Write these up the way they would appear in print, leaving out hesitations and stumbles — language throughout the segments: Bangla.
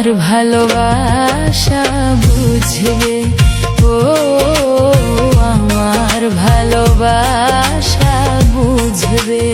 আমার ভালোবাসা বুঝবে, ও আমার ভালোবাসা বুঝবে।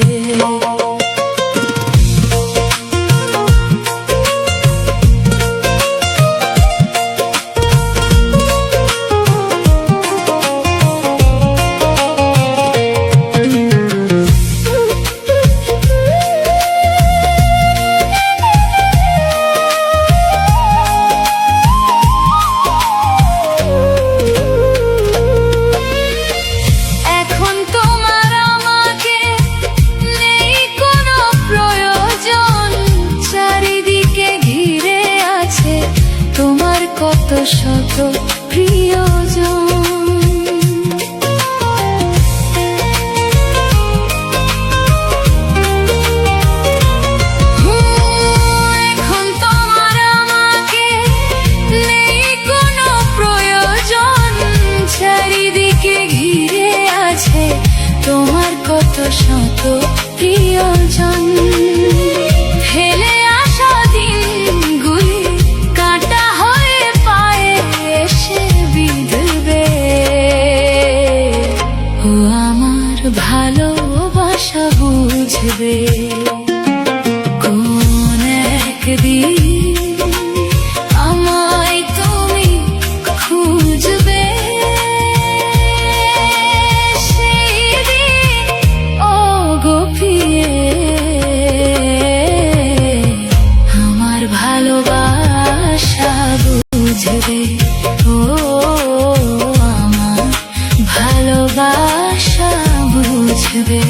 কত শত প্রিয়জন, এখন তোমার আমাকে নেই কোনো প্রয়োজন, চারিদিকে ঘিরে আছে তোমার কত শত প্রিয়জন। ফেলে আসা দিনগুলি কাটা হয়ে পায়ে এসে বিঁধবে, ও আমার ভালোবাসা বুঝবে। কোন একদিন আমায় তুমি খুঁজবে, সেই দিন ও গোপিয়ে আমার ভালোবাসা বুঝবে, ও আমার ভালোবাসা বুঝবে।